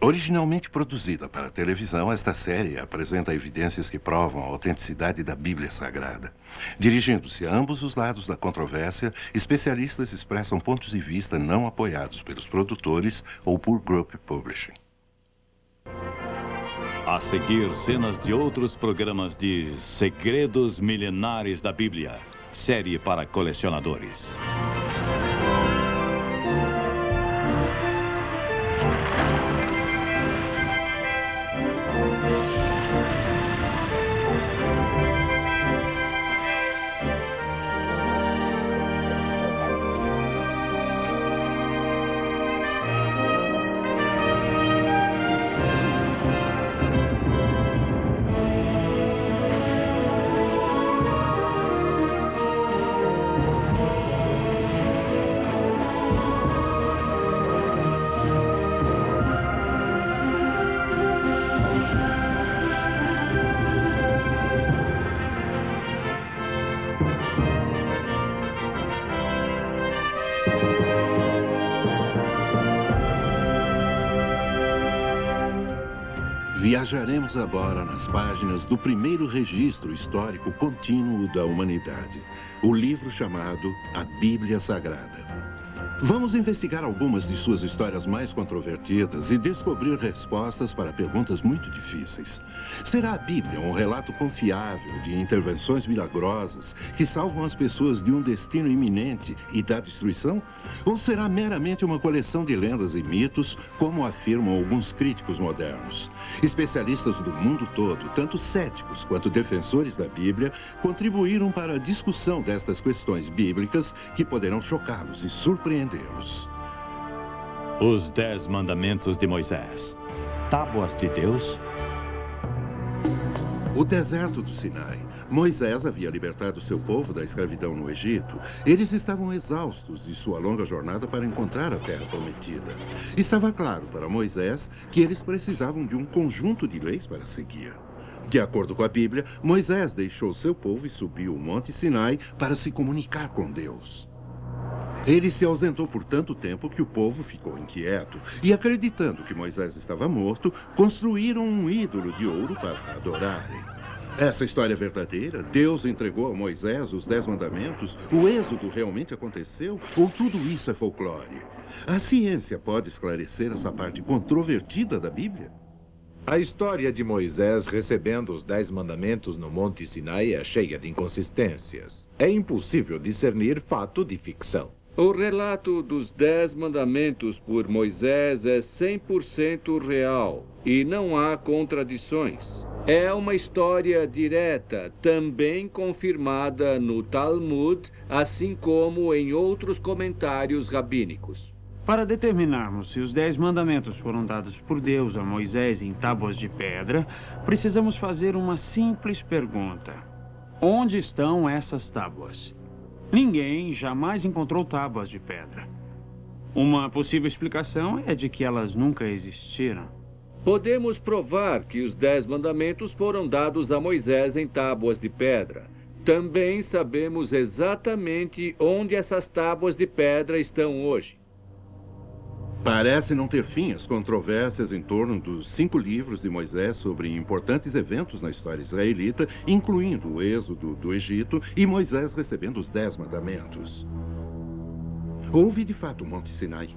Originalmente produzida para a televisão, esta série apresenta evidências que provam a autenticidade da Bíblia Sagrada. Dirigindo-se a ambos os lados da controvérsia, especialistas expressam pontos de vista não apoiados pelos produtores ou por Group Publishing. A seguir, cenas de outros programas de Segredos Milenares da Bíblia, série para colecionadores. Viajaremos agora nas páginas do primeiro registro histórico contínuo da humanidade, o livro chamado A Bíblia Sagrada. Vamos investigar algumas de suas histórias mais controvertidas e descobrir respostas para perguntas muito difíceis. Será a Bíblia um relato confiável de intervenções milagrosas que salvam as pessoas de um destino iminente e da destruição? Ou será meramente uma coleção de lendas e mitos, como afirmam alguns críticos modernos? Especialistas do mundo todo, tanto céticos quanto defensores da Bíblia, contribuíram para a discussão destas questões bíblicas que poderão chocá-los e surpreendê-los. Os 10 Mandamentos de Moisés. Tábuas de Deus? O deserto do Sinai. Moisés havia libertado seu povo da escravidão no Egito. Eles estavam exaustos de sua longa jornada para encontrar a terra prometida. Estava claro para Moisés que eles precisavam de um conjunto de leis para seguir. De acordo com a Bíblia, Moisés deixou seu povo e subiu o Monte Sinai para se comunicar com Deus. Ele se ausentou por tanto tempo que o povo ficou inquieto e, acreditando que Moisés estava morto, construíram um ídolo de ouro para adorarem. Essa história é verdadeira? Deus entregou a Moisés os 10 mandamentos? O êxodo realmente aconteceu? Ou tudo isso é folclore? A ciência pode esclarecer essa parte controvertida da Bíblia? A história de Moisés recebendo os 10 mandamentos no Monte Sinai é cheia de inconsistências. É impossível discernir fato de ficção. O relato dos 10 mandamentos por Moisés é 100% real e não há contradições. É uma história direta, também confirmada no Talmud, assim como em outros comentários rabínicos. Para determinarmos se os 10 mandamentos foram dados por Deus a Moisés em tábuas de pedra, precisamos fazer uma simples pergunta. Onde estão essas tábuas? Ninguém jamais encontrou tábuas de pedra. Uma possível explicação é de que elas nunca existiram. Podemos provar que os 10 mandamentos foram dados a Moisés em tábuas de pedra. Também sabemos exatamente onde essas tábuas de pedra estão hoje. Parece não ter fim as controvérsias em torno dos 5 livros de Moisés sobre importantes eventos na história israelita, incluindo o êxodo do Egito e Moisés recebendo os 10 mandamentos. Houve, de fato, o Monte Sinai.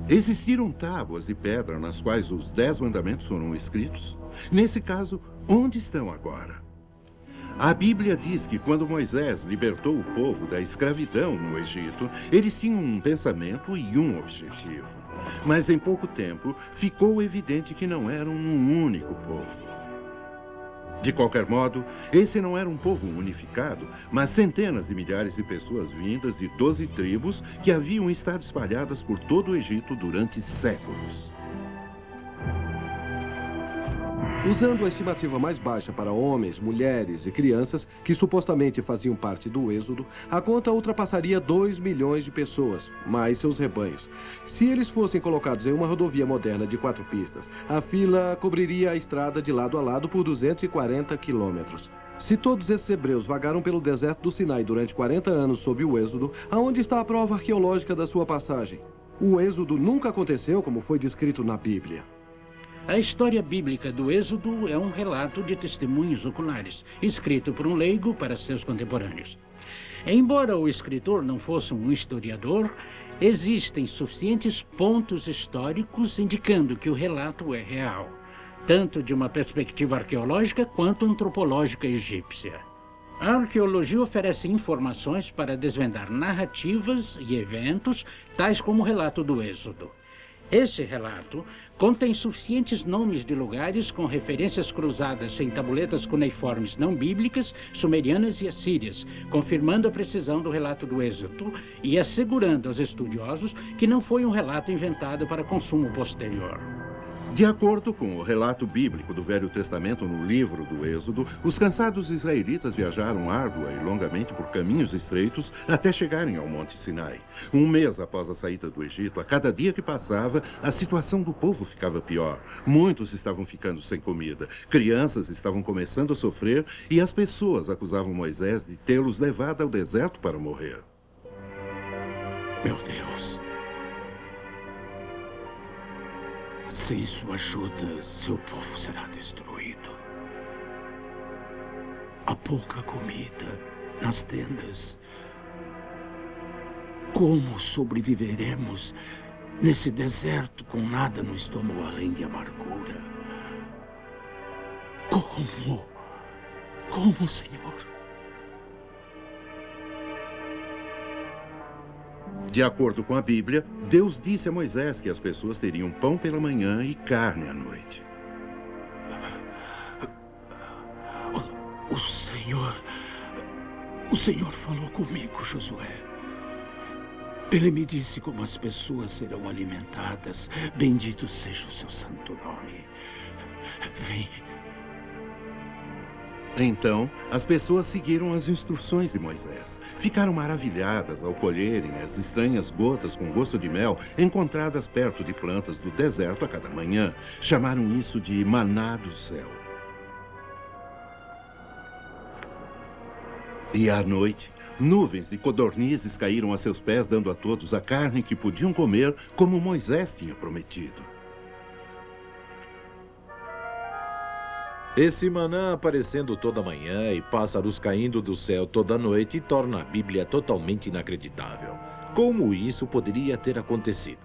Existiram tábuas de pedra nas quais os 10 mandamentos foram escritos? Nesse caso, onde estão agora? A Bíblia diz que quando Moisés libertou o povo da escravidão no Egito, eles tinham um pensamento e um objetivo. Mas em pouco tempo, ficou evidente que não eram um único povo. De qualquer modo, esse não era um povo unificado, mas centenas de milhares de pessoas vindas de 12 tribos que haviam estado espalhadas por todo o Egito durante séculos. Usando a estimativa mais baixa para homens, mulheres e crianças que supostamente faziam parte do êxodo, a conta ultrapassaria 2 milhões de pessoas, mais seus rebanhos. Se eles fossem colocados em uma rodovia moderna de 4 pistas, a fila cobriria a estrada de lado a lado por 240 quilômetros. Se todos esses hebreus vagaram pelo deserto do Sinai durante 40 anos sob o êxodo, aonde está a prova arqueológica da sua passagem? O êxodo nunca aconteceu como foi descrito na Bíblia. A história bíblica do Êxodo é um relato de testemunhos oculares, escrito por um leigo para seus contemporâneos. Embora o escritor não fosse um historiador, existem suficientes pontos históricos indicando que o relato é real, tanto de uma perspectiva arqueológica quanto antropológica egípcia. A arqueologia oferece informações para desvendar narrativas e eventos, tais como o relato do Êxodo. Esse relato contém suficientes nomes de lugares com referências cruzadas em tabuletas cuneiformes não bíblicas, sumerianas e assírias, confirmando a precisão do relato do Êxodo e assegurando aos estudiosos que não foi um relato inventado para consumo posterior. De acordo com o relato bíblico do Velho Testamento no livro do Êxodo, os cansados israelitas viajaram árdua e longamente por caminhos estreitos até chegarem ao Monte Sinai. Um mês após a saída do Egito, a cada dia que passava, a situação do povo ficava pior. Muitos estavam ficando sem comida, crianças estavam começando a sofrer e as pessoas acusavam Moisés de tê-los levado ao deserto para morrer. Meu Deus. Sem sua ajuda, seu povo será destruído. Há pouca comida nas tendas. Como sobreviveremos nesse deserto com nada no estômago além de amargura? Como? Como, Senhor? De acordo com a Bíblia, Deus disse a Moisés que as pessoas teriam pão pela manhã e carne à noite. O Senhor falou comigo, Josué. Ele me disse como as pessoas serão alimentadas. Bendito seja o seu santo nome. Vem. Então, as pessoas seguiram as instruções de Moisés. Ficaram maravilhadas ao colherem as estranhas gotas com gosto de mel encontradas perto de plantas do deserto a cada manhã. Chamaram isso de maná do céu. E à noite, nuvens de codornizes caíram a seus pés, dando a todos a carne que podiam comer, como Moisés tinha prometido. Esse maná aparecendo toda manhã e pássaros caindo do céu toda noite torna a Bíblia totalmente inacreditável. Como isso poderia ter acontecido?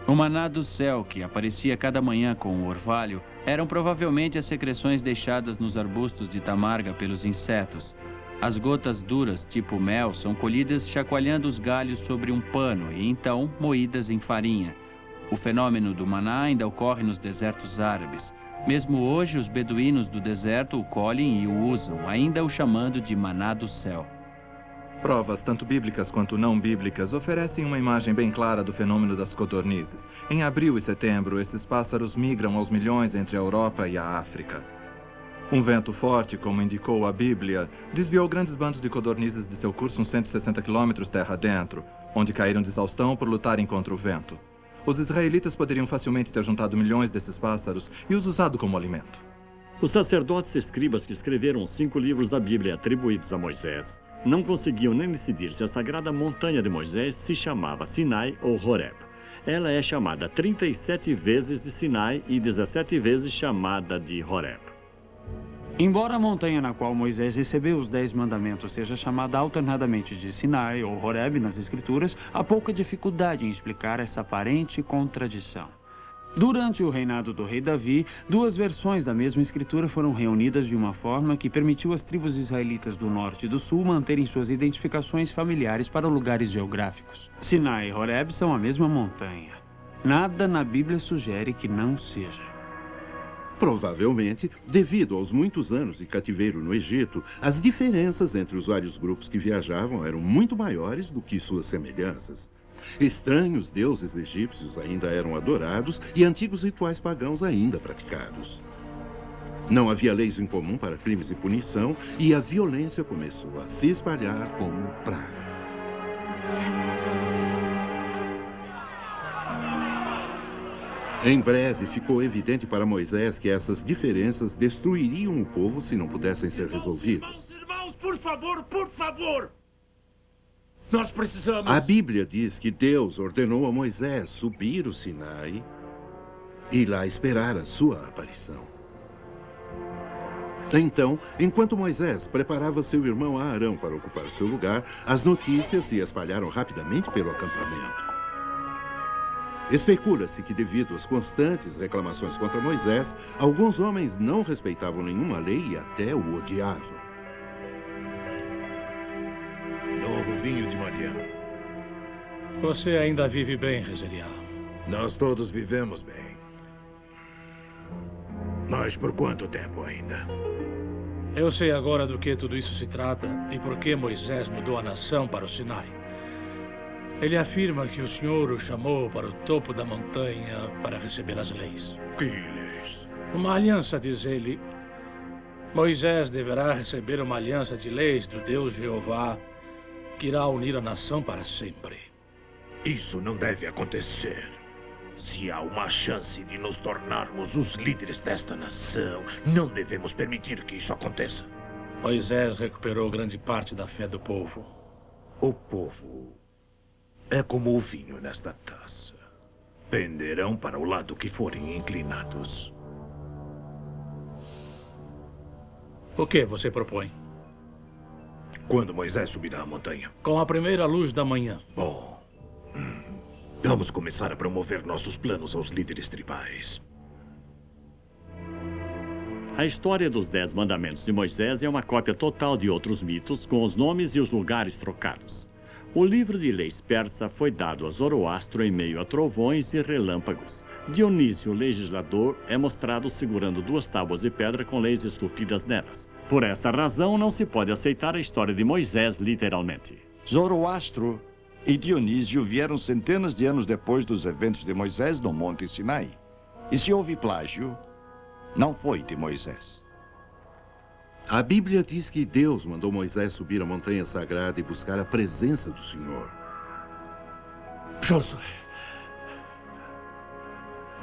O maná do céu, que aparecia cada manhã com o orvalho, eram provavelmente as secreções deixadas nos arbustos de tamarga pelos insetos. As gotas duras, tipo mel, são colhidas chacoalhando os galhos sobre um pano e então moídas em farinha. O fenômeno do maná ainda ocorre nos desertos árabes. Mesmo hoje, os beduínos do deserto o colhem e o usam, ainda o chamando de maná do céu. Provas, tanto bíblicas quanto não bíblicas, oferecem uma imagem bem clara do fenômeno das codornizes. Em abril e setembro, esses pássaros migram aos milhões entre a Europa e a África. Um vento forte, como indicou a Bíblia, desviou grandes bandos de codornizes de seu curso uns 160 quilômetros terra dentro, onde caíram de exaustão por lutarem contra o vento. Os israelitas poderiam facilmente ter juntado milhões desses pássaros e os usado como alimento. Os sacerdotes e escribas que escreveram os 5 livros da Bíblia atribuídos a Moisés não conseguiam nem decidir se a sagrada montanha de Moisés se chamava Sinai ou Horeb. Ela é chamada 37 vezes de Sinai e 17 vezes chamada de Horeb. Embora a montanha na qual Moisés recebeu os 10 mandamentos seja chamada alternadamente de Sinai ou Horeb nas Escrituras, há pouca dificuldade em explicar essa aparente contradição. Durante o reinado do rei Davi, 2 versões da mesma escritura foram reunidas de uma forma que permitiu às tribos israelitas do norte e do sul manterem suas identificações familiares para lugares geográficos. Sinai e Horeb são a mesma montanha. Nada na Bíblia sugere que não seja. Provavelmente, devido aos muitos anos de cativeiro no Egito, as diferenças entre os vários grupos que viajavam eram muito maiores do que suas semelhanças. Estranhos deuses egípcios ainda eram adorados e antigos rituais pagãos ainda praticados. Não havia leis em comum para crimes e punição e a violência começou a se espalhar como praga. Em breve, ficou evidente para Moisés que essas diferenças destruiriam o povo se não pudessem ser resolvidas. Irmãos, por favor, por favor! Nós precisamos... A Bíblia diz que Deus ordenou a Moisés subir o Sinai e lá esperar a sua aparição. Então, enquanto Moisés preparava seu irmão Arão para ocupar seu lugar, as notícias se espalharam rapidamente pelo acampamento. Especula-se que, devido às constantes reclamações contra Moisés, alguns homens não respeitavam nenhuma lei e até o odiavam. Novo vinho de Madian. Você ainda vive bem, Rezeriel. Nós todos vivemos bem. Mas por quanto tempo ainda? Eu sei agora do que tudo isso se trata e por que Moisés mudou a nação para o Sinai. Ele afirma que o Senhor o chamou para o topo da montanha para receber as leis. Que leis? Uma aliança, diz ele. Moisés deverá receber uma aliança de leis do Deus Jeová, que irá unir a nação para sempre. Isso não deve acontecer. Se há uma chance de nos tornarmos os líderes desta nação, não devemos permitir que isso aconteça. Moisés recuperou grande parte da fé do povo. O povo é como o vinho nesta taça. Penderão para o lado que forem inclinados. O que você propõe? Quando Moisés subirá a montanha? Com a primeira luz da manhã. Bom, vamos começar a promover nossos planos aos líderes tribais. A história dos 10 Mandamentos de Moisés é uma cópia total de outros mitos, com os nomes e os lugares trocados. O livro de leis persa foi dado a Zoroastro em meio a trovões e relâmpagos. Dionísio, o legislador, é mostrado segurando 2 tábuas de pedra com leis esculpidas nelas. Por essa razão, não se pode aceitar a história de Moisés literalmente. Zoroastro e Dionísio vieram centenas de anos depois dos eventos de Moisés no Monte Sinai. E se houve plágio, não foi de Moisés. A Bíblia diz que Deus mandou Moisés subir a montanha sagrada e buscar a presença do Senhor. Josué,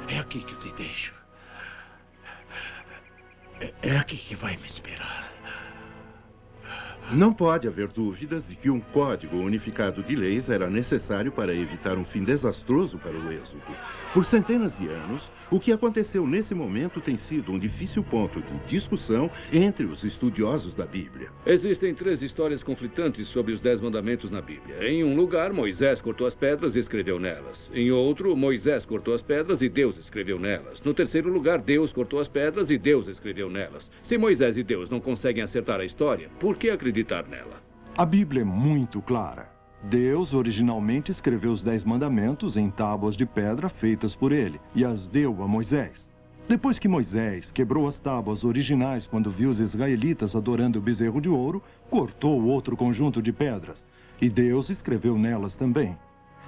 é aqui que eu te deixo. É aqui que vai me esperar. Não pode haver dúvidas de que um código unificado de leis era necessário para evitar um fim desastroso para o êxodo. Por centenas de anos, o que aconteceu nesse momento tem sido um difícil ponto de discussão entre os estudiosos da Bíblia. Existem 3 histórias conflitantes sobre os 10 mandamentos na Bíblia. Em um lugar, Moisés cortou as pedras e escreveu nelas. Em outro, Moisés cortou as pedras e Deus escreveu nelas. No terceiro lugar, Deus cortou as pedras e Deus escreveu nelas. Se Moisés e Deus não conseguem acertar a história, por que acreditar nela? A Bíblia é muito clara. Deus originalmente escreveu os 10 mandamentos em tábuas de pedra feitas por ele e as deu a Moisés. Depois que Moisés quebrou as tábuas originais quando viu os israelitas adorando o bezerro de ouro, cortou outro conjunto de pedras e Deus escreveu nelas também.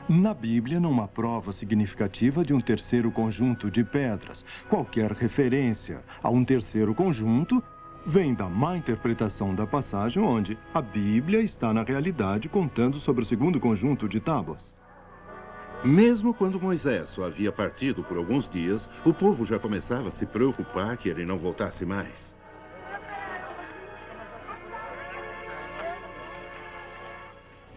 Na Bíblia não há prova significativa de um terceiro conjunto de pedras. Qualquer referência a um terceiro conjunto vem da má interpretação da passagem onde a Bíblia está, na realidade, contando sobre o segundo conjunto de tábuas. Mesmo quando Moisés só havia partido por alguns dias, o povo já começava a se preocupar que ele não voltasse mais.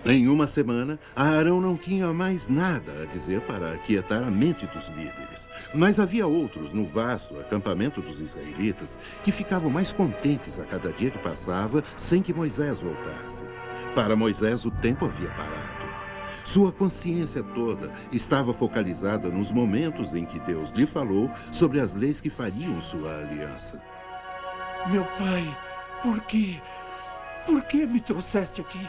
Em uma semana, Arão não tinha mais nada a dizer para aquietar a mente dos líderes. Mas havia outros no vasto acampamento dos israelitas que ficavam mais contentes a cada dia que passava sem que Moisés voltasse. Para Moisés, o tempo havia parado. Sua consciência toda estava focalizada nos momentos em que Deus lhe falou sobre as leis que fariam sua aliança. Meu pai, por quê? Por que me trouxeste aqui?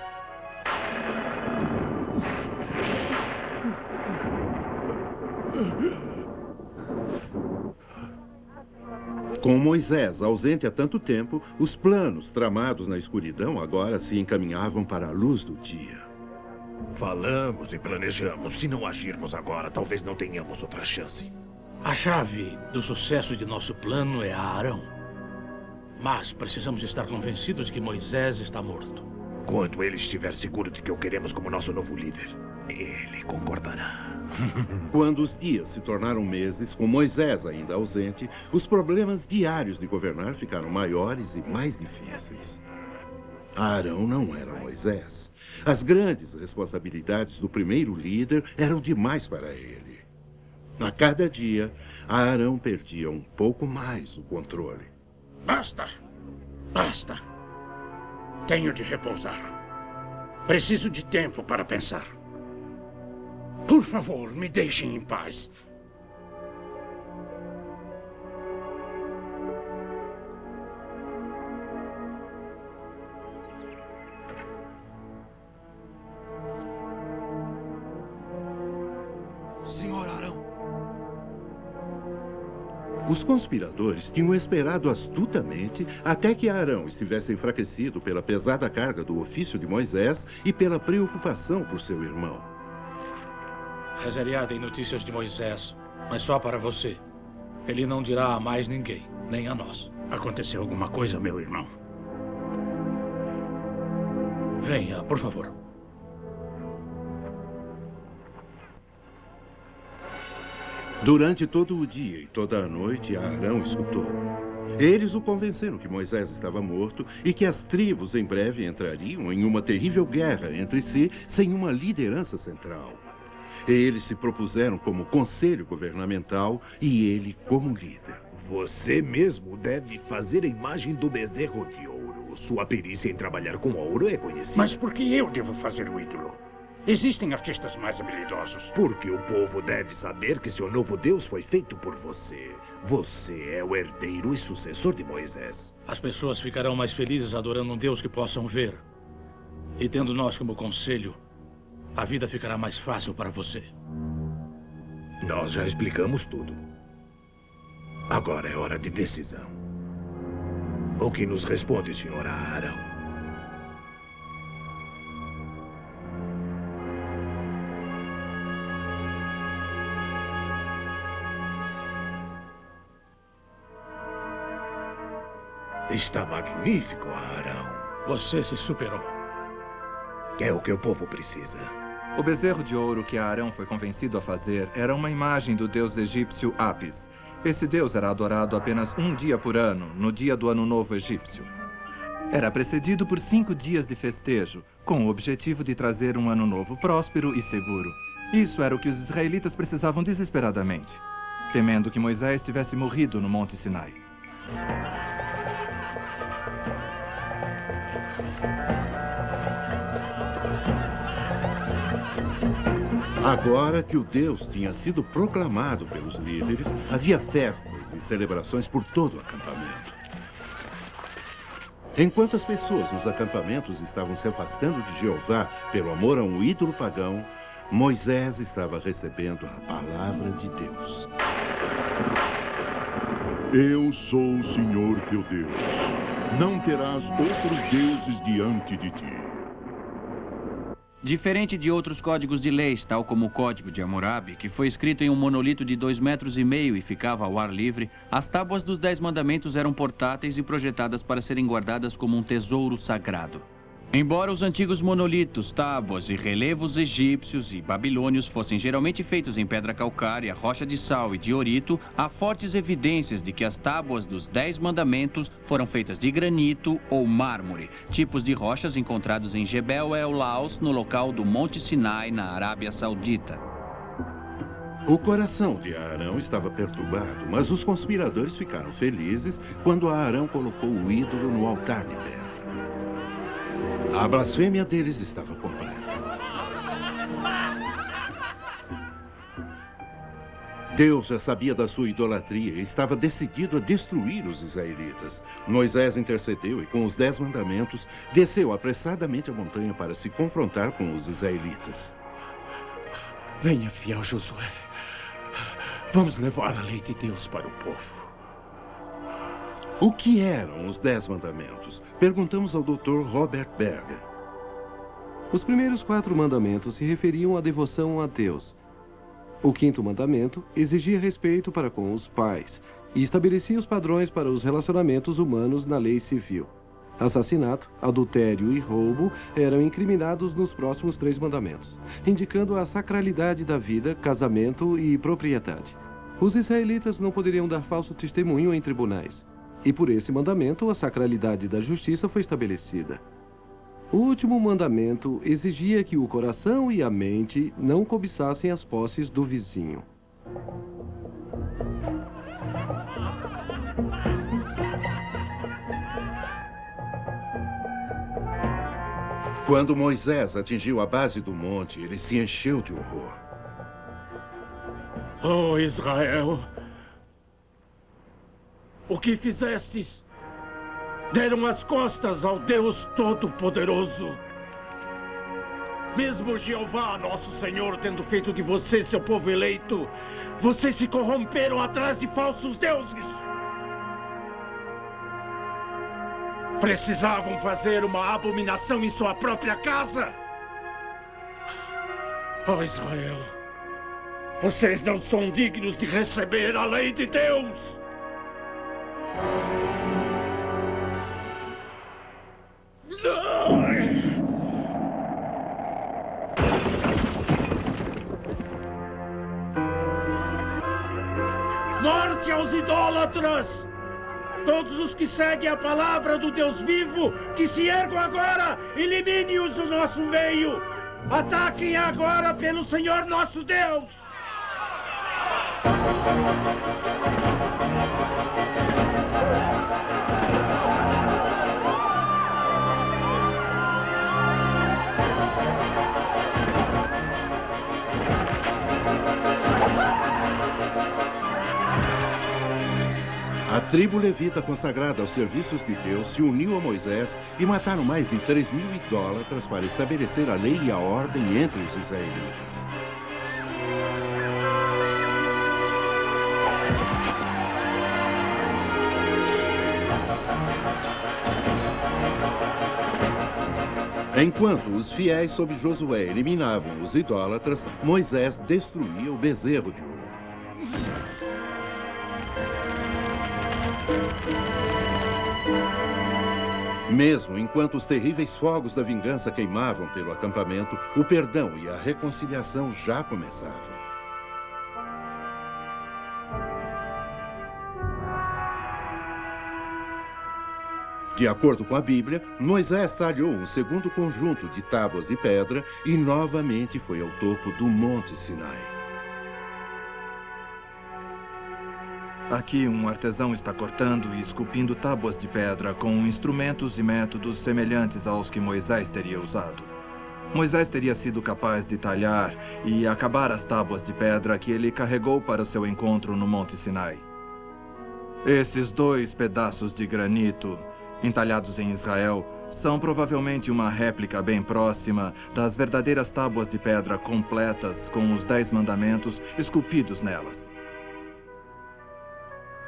Com Moisés ausente há tanto tempo, os planos tramados na escuridão agora se encaminhavam para a luz do dia. Falamos e planejamos. Se não agirmos agora, talvez não tenhamos outra chance. A chave do sucesso de nosso plano é Arão. Mas precisamos estar convencidos de que Moisés está morto. Quando ele estiver seguro de que o queremos como nosso novo líder, ele concordará. Quando os dias se tornaram meses, com Moisés ainda ausente, os problemas diários de governar ficaram maiores e mais difíceis. Arão não era Moisés. As grandes responsabilidades do primeiro líder eram demais para ele. A cada dia, Arão perdia um pouco mais o controle. Basta! Basta! Tenho de repousar. Preciso de tempo para pensar. Por favor, me deixem em paz. Senhor Arão. Os conspiradores tinham esperado astutamente até que Arão estivesse enfraquecido pela pesada carga do ofício de Moisés e pela preocupação por seu irmão. Azariah tem notícias de Moisés, mas só para você. Ele não dirá a mais ninguém, nem a nós. Aconteceu alguma coisa, meu irmão? Venha, por favor. Durante todo o dia e toda a noite, Arão escutou. Eles o convenceram que Moisés estava morto e que as tribos em breve entrariam em uma terrível guerra entre si sem uma liderança central. Eles se propuseram como conselho governamental e ele como líder. Você mesmo deve fazer a imagem do bezerro de ouro. Sua perícia em trabalhar com ouro é conhecida. Mas por que eu devo fazer o ídolo? Existem artistas mais habilidosos. Porque o povo deve saber que seu novo Deus foi feito por você. Você é o herdeiro e sucessor de Moisés. As pessoas ficarão mais felizes adorando um Deus que possam ver. E tendo nós como conselho, a vida ficará mais fácil para você. Nós já explicamos tudo. Agora é hora de decisão. O que nos responde, Sr. Arão? Está magnífico, Arão. Você se superou. É o que o povo precisa. O bezerro de ouro que Arão foi convencido a fazer era uma imagem do deus egípcio Apis. Esse deus era adorado apenas um dia por ano, no dia do Ano Novo egípcio. Era precedido por 5 dias de festejo, com o objetivo de trazer um ano novo próspero e seguro. Isso era o que os israelitas precisavam desesperadamente, temendo que Moisés tivesse morrido no Monte Sinai. Agora que o Deus tinha sido proclamado pelos líderes, havia festas e celebrações por todo o acampamento. Enquanto as pessoas nos acampamentos estavam se afastando de Jeová pelo amor a um ídolo pagão, Moisés estava recebendo a palavra de Deus. Eu sou o Senhor teu Deus. Não terás outros deuses diante de ti. Diferente de outros códigos de leis, tal como o Código de Hammurabi, que foi escrito em um monolito de 2,5 metros e ficava ao ar livre, as tábuas dos 10 mandamentos eram portáteis e projetadas para serem guardadas como um tesouro sagrado. Embora os antigos monolitos, tábuas e relevos egípcios e babilônios fossem geralmente feitos em pedra calcária, rocha de sal e diorito, há fortes evidências de que as tábuas dos 10 mandamentos foram feitas de granito ou mármore, tipos de rochas encontrados em Jebel El Laus, no local do Monte Sinai, na Arábia Saudita. O coração de Arão estava perturbado, mas os conspiradores ficaram felizes quando Arão colocou o ídolo no altar de pedra. A blasfêmia deles estava completa. Deus já sabia da sua idolatria e estava decidido a destruir os israelitas. Moisés intercedeu e, com os 10 mandamentos, desceu apressadamente a montanha para se confrontar com os israelitas. Venha, fiel Josué. Vamos levar a lei de Deus para o povo. O que eram os 10 mandamentos? Perguntamos ao Dr. Robert Berger. Os primeiros 4 mandamentos se referiam à devoção a Deus. O 5º mandamento exigia respeito para com os pais e estabelecia os padrões para os relacionamentos humanos na lei civil. Assassinato, adultério e roubo eram incriminados nos próximos 3 mandamentos, indicando a sacralidade da vida, casamento e propriedade. Os israelitas não poderiam dar falso testemunho em tribunais. E por esse mandamento, a sacralidade da justiça foi estabelecida. O último mandamento exigia que o coração e a mente não cobiçassem as posses do vizinho. Quando Moisés atingiu a base do monte, ele se encheu de horror. Oh, Israel! O que fizestes? Deram as costas ao Deus Todo-Poderoso. Mesmo Jeová, nosso Senhor, tendo feito de você seu povo eleito, vocês se corromperam atrás de falsos deuses. Precisavam fazer uma abominação em sua própria casa? Oh, Israel, vocês não são dignos de receber a lei de Deus. Morte aos idólatras! Todos os que seguem a palavra do Deus vivo, que se ergam agora, elimine-os do nosso meio! Ataquem agora pelo Senhor nosso Deus! A tribo levita consagrada aos serviços de Deus se uniu a Moisés e mataram mais de 3.000 idólatras para estabelecer a lei e a ordem entre os israelitas. Enquanto os fiéis sob Josué eliminavam os idólatras, Moisés destruía o bezerro de ouro. Mesmo enquanto os terríveis fogos da vingança queimavam pelo acampamento, o perdão e a reconciliação já começavam. De acordo com a Bíblia, Moisés talhou um segundo conjunto de tábuas de pedra e novamente foi ao topo do Monte Sinai. Aqui, um artesão está cortando e esculpindo tábuas de pedra com instrumentos e métodos semelhantes aos que Moisés teria usado. Moisés teria sido capaz de talhar e acabar as tábuas de pedra que ele carregou para o seu encontro no Monte Sinai. Esses 2 pedaços de granito, entalhados em Israel, são provavelmente uma réplica bem próxima das verdadeiras tábuas de pedra completas com os 10 mandamentos esculpidos nelas.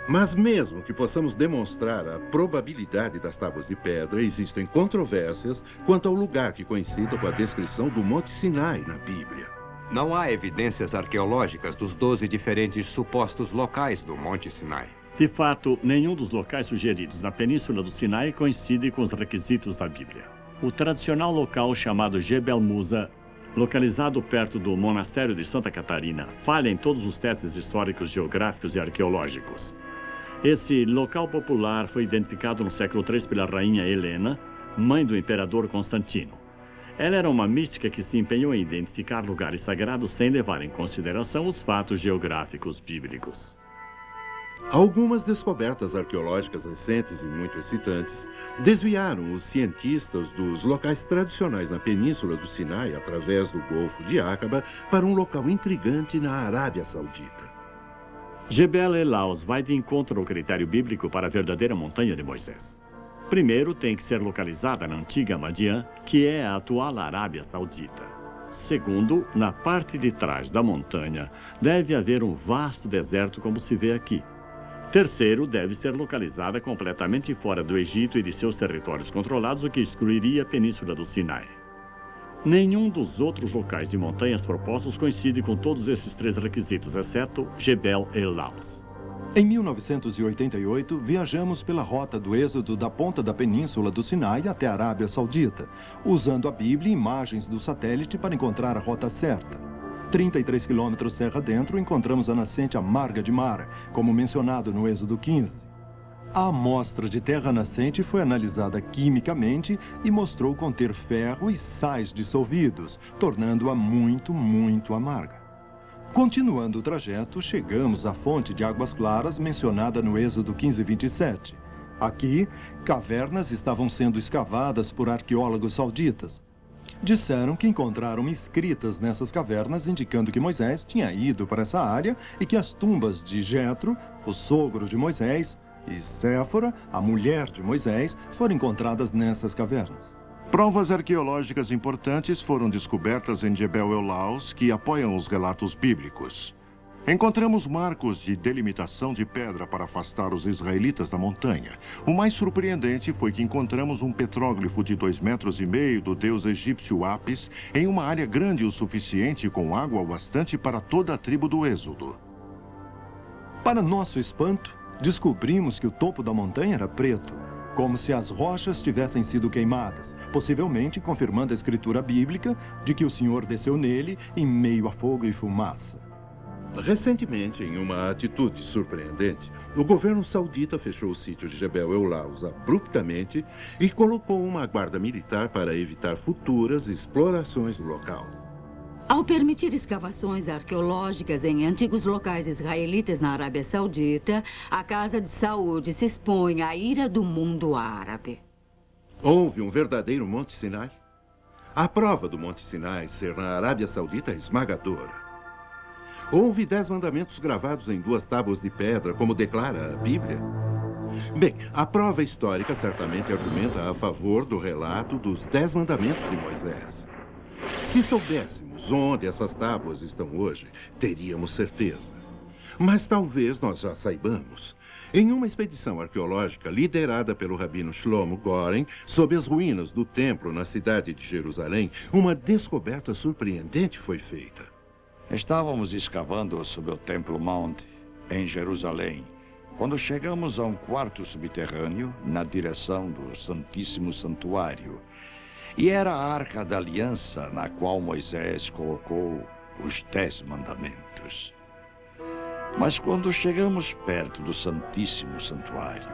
Mas mesmo que possamos demonstrar a probabilidade das tábuas de pedra, existem controvérsias quanto ao lugar que coincida com a descrição do Monte Sinai na Bíblia. Não há evidências arqueológicas dos 12 diferentes supostos locais do Monte Sinai. De fato, nenhum dos locais sugeridos na Península do Sinai coincide com os requisitos da Bíblia. O tradicional local chamado Jebel Musa, localizado perto do Monastério de Santa Catarina, falha em todos os testes históricos, geográficos e arqueológicos. Esse local popular foi identificado no século III pela rainha Helena, mãe do imperador Constantino. Ela era uma mística que se empenhou em identificar lugares sagrados sem levar em consideração os fatos geográficos bíblicos. Algumas descobertas arqueológicas recentes e muito excitantes desviaram os cientistas dos locais tradicionais na Península do Sinai, através do Golfo de Aqaba, para um local intrigante na Arábia Saudita. Jebel el-Laus vai de encontro ao critério bíblico para a verdadeira montanha de Moisés. Primeiro, tem que ser localizada na antiga Madian, que é a atual Arábia Saudita. Segundo, na parte de trás da montanha, deve haver um vasto deserto como se vê aqui. Terceiro, deve ser localizada completamente fora do Egito e de seus territórios controlados, o que excluiria a Península do Sinai. Nenhum dos outros locais de montanhas propostos coincide com todos esses 3 requisitos, exceto Jebel el-Laus. Em 1988, viajamos pela rota do êxodo da ponta da Península do Sinai até a Arábia Saudita, usando a Bíblia e imagens do satélite para encontrar a rota certa. 33 quilômetros terra dentro, encontramos a nascente amarga de Mara, como mencionado no Êxodo 15. A amostra de terra nascente foi analisada quimicamente e mostrou conter ferro e sais dissolvidos, tornando-a muito, muito amarga. Continuando o trajeto, chegamos à fonte de águas claras mencionada no Êxodo 15:27. Aqui, cavernas estavam sendo escavadas por arqueólogos sauditas. Disseram que encontraram escritas nessas cavernas indicando que Moisés tinha ido para essa área e que as tumbas de Jetro, o sogro de Moisés, e Séfora, a mulher de Moisés, foram encontradas nessas cavernas. Provas arqueológicas importantes foram descobertas em Jebel el-Laus que apoiam os relatos bíblicos. Encontramos marcos de delimitação de pedra para afastar os israelitas da montanha. O mais surpreendente foi que encontramos um petróglifo de 2,5 metros do deus egípcio Apis em uma área grande o suficiente com água bastante para toda a tribo do Êxodo. Para nosso espanto, descobrimos que o topo da montanha era preto, como se as rochas tivessem sido queimadas, possivelmente confirmando a escritura bíblica de que o Senhor desceu nele em meio a fogo e fumaça. Recentemente, em uma atitude surpreendente, o governo saudita fechou o sítio de Jebel el-Laus abruptamente e colocou uma guarda militar para evitar futuras explorações do local. Ao permitir escavações arqueológicas em antigos locais israelitas na Arábia Saudita, a Casa de Saúde se expõe à ira do mundo árabe. Houve um verdadeiro Monte Sinai? A prova do Monte Sinai ser na Arábia Saudita é esmagadora. Houve 10 mandamentos gravados em 2 tábuas de pedra, como declara a Bíblia? Bem, a prova histórica certamente argumenta a favor do relato dos 10 mandamentos de Moisés. Se soubéssemos onde essas tábuas estão hoje, teríamos certeza. Mas talvez nós já saibamos. Em uma expedição arqueológica liderada pelo rabino Shlomo Goren, sob as ruínas do templo na cidade de Jerusalém, uma descoberta surpreendente foi feita. Estávamos escavando sob o Templo Mount, em Jerusalém, quando chegamos a um quarto subterrâneo na direção do Santíssimo Santuário. E era a Arca da Aliança na qual Moisés colocou os 10 mandamentos. Mas quando chegamos perto do Santíssimo Santuário,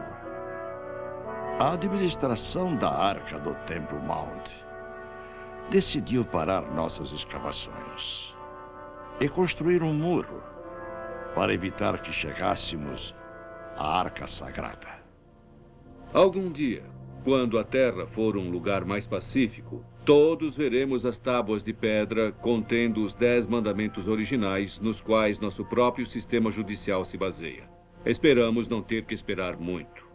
a administração da Arca do Templo Mount decidiu parar nossas escavações e construir um muro para evitar que chegássemos à Arca Sagrada. Algum dia, quando a terra for um lugar mais pacífico, todos veremos as tábuas de pedra contendo os 10 mandamentos originais nos quais nosso próprio sistema judicial se baseia. Esperamos não ter que esperar muito.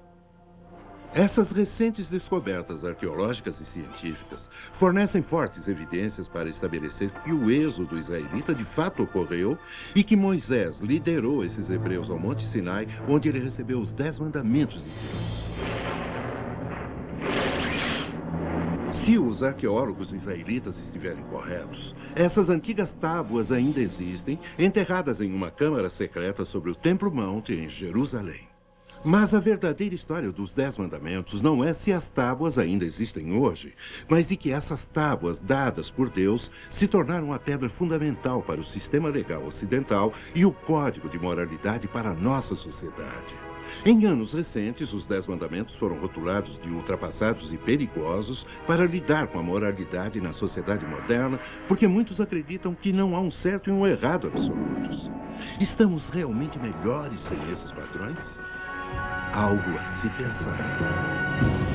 Essas recentes descobertas arqueológicas e científicas fornecem fortes evidências para estabelecer que o êxodo israelita de fato ocorreu e que Moisés liderou esses hebreus ao Monte Sinai, onde ele recebeu os 10 mandamentos de Deus. Se os arqueólogos israelitas estiverem corretos, essas antigas tábuas ainda existem, enterradas em uma câmara secreta sobre o Templo Mount, em Jerusalém. Mas a verdadeira história dos 10 mandamentos não é se as tábuas ainda existem hoje, mas de que essas tábuas dadas por Deus se tornaram a pedra fundamental para o sistema legal ocidental e o código de moralidade para a nossa sociedade. Em anos recentes, os 10 mandamentos foram rotulados de ultrapassados e perigosos para lidar com a moralidade na sociedade moderna, porque muitos acreditam que não há um certo e um errado absolutos. Estamos realmente melhores sem esses padrões? Algo a se pensar.